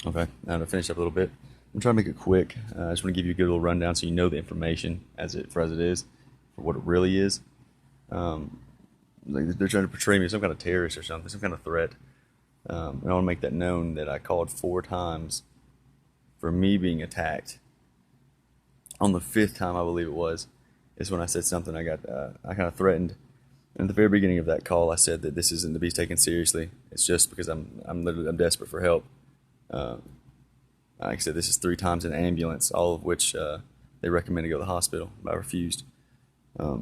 Okay, now to finish up a little bit, I'm trying to make it quick. I just want to give you a good little rundown so you know the information as it is, for what it really is. Um, like they're trying to portray me as some kind of terrorist or something, some kind of threat. And I want to make that known that I called 4 times for me being attacked. On the fifth time, I believe it was, is when I said something. I kind of threatened. And at the very beginning of that call, I said that this isn't to be taken seriously. It's just because I'm desperate for help. Uh, like I said, this is 3 times in an ambulance, all of which they recommended to go to the hospital, but I refused. 4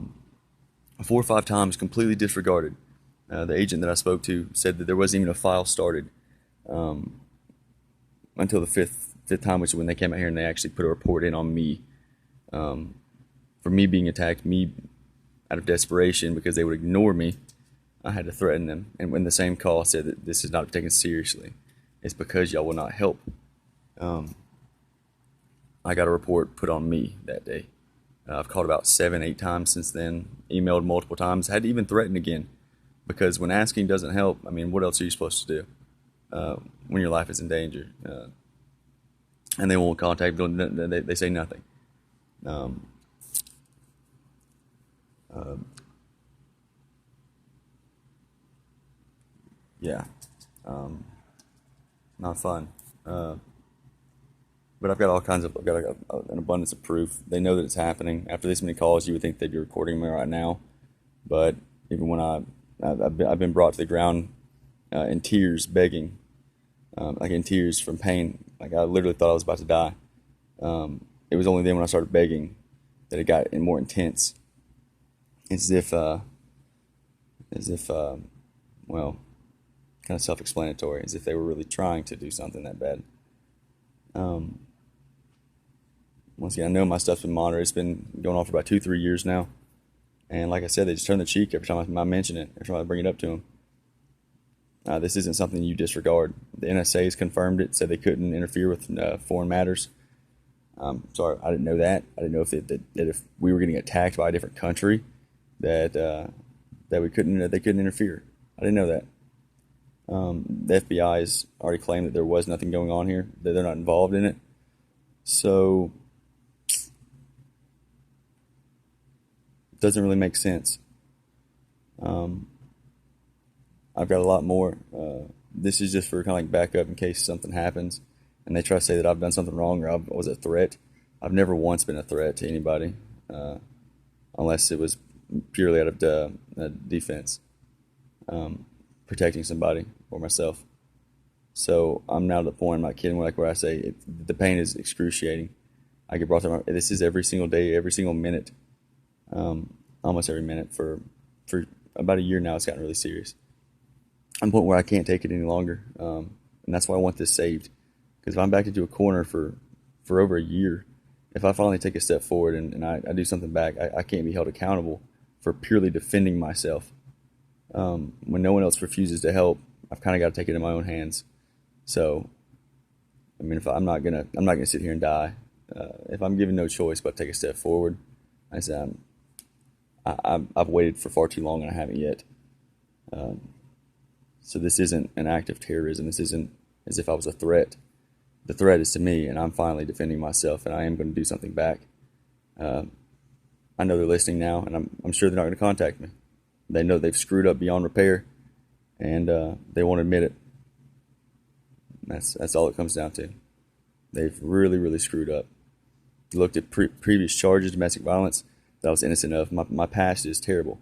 or 5 times completely disregarded. The agent that I spoke to said that there wasn't even a file started um, until the fifth time, which is when they came out here and they actually put a report in on me um, for me being attacked, me out of desperation because they would ignore me. I had to threaten them, and when the same call said that this is not taken seriously, it's because y'all will not help. Um, I got a report put on me that day. I've called about 7, 8 times since then, emailed multiple times, had to even threaten again. Because when asking doesn't help, I mean, what else are you supposed to do when your life is in danger? And they won't contact, they say nothing. Um, uh, yeah, um, not fun. Uh, but I've got an abundance of proof. They know that it's happening. After this many calls, you would think they'd be recording me right now. But even when I've been brought to the ground in tears, begging, like in tears from pain. Like I literally thought I was about to die. It was only then when I started begging that it got more intense, as if, as if, well, kind of self-explanatory, as if they were really trying to do something that bad. Um, Once again, I know my stuff's been monitored. It's been going on for about 2, 3 years now, and like I said, they just turn the cheek every time I mention it, every time I bring it up to them. This isn't something you disregard. The NSA has confirmed it, said they couldn't interfere with foreign matters. Sorry, I didn't know that. I didn't know that if we were getting attacked by a different country, that that they couldn't interfere. I didn't know that. The FBI has already claimed that there was nothing going on here, that they're not involved in it. So it doesn't really make sense. Um, I've got a lot more. This is just for kind of like backup in case something happens, and they try to say that I've done something wrong or I was a threat. I've never once been a threat to anybody, unless it was purely out of defense, um, protecting somebody or myself. So I'm now to the point. I'm not kidding. Like where I say the pain is excruciating. I get brought to this is every single day, every single minute, almost every minute for about a year now. It's gotten really serious. I'm at a point where I can't take it any longer, and that's why I want this saved. Because if I'm backed into a corner for over a year, if I finally take a step forward and I do something back, I can't be held accountable for purely defending myself. When no one else refuses to help, I've kind of got to take it in my own hands. So, I mean, if I'm not gonna sit here and die. If I'm given no choice but take a step forward, I said I've waited for far too long and I haven't yet. Um, so this isn't an act of terrorism. This isn't as if I was a threat. The threat is to me, and I'm finally defending myself, and I am going to do something back. Uh, I know they're listening now, and I'm sure they're not going to contact me. They know they've screwed up beyond repair, and they won't admit it. That's all it comes down to. They've really screwed up. Looked at previous charges, domestic violence that I was innocent of. My past is terrible,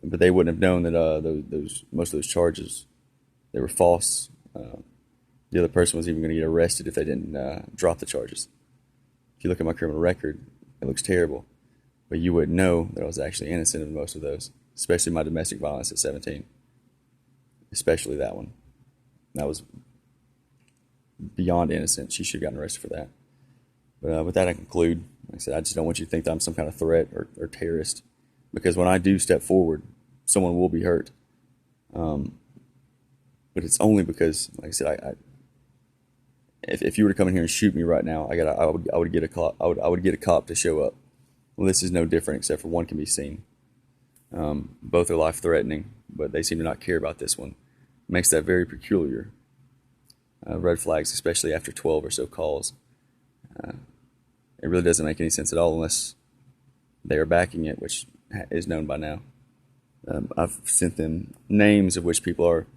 but they wouldn't have known that those most of those charges they were false. The other person was even going to get arrested if they didn't drop the charges. If you look at my criminal record, it looks terrible, but you wouldn't know that I was actually innocent of most of those, especially my domestic violence at 17, especially that one. That was beyond innocent. She should have gotten arrested for that. But with that, I conclude. Like I said, I just don't want you to think that I'm some kind of threat or terrorist, because when I do step forward, someone will be hurt. Um, but it's only because, like I said, if you were to come in here and shoot me right now, I would get a cop. I would get a cop to show up. Well, this is no different, except for one can be seen. Both are life threatening, but they seem to not care about this one. It makes that very peculiar. red flags, especially after 12 or so calls. It really doesn't make any sense at all unless they are backing it, which is known by now. I've sent them names of which people are,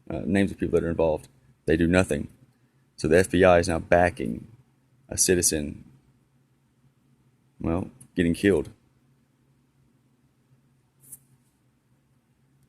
names of people that are involved. They do nothing. So the FBI is now backing a citizen, well, getting killed.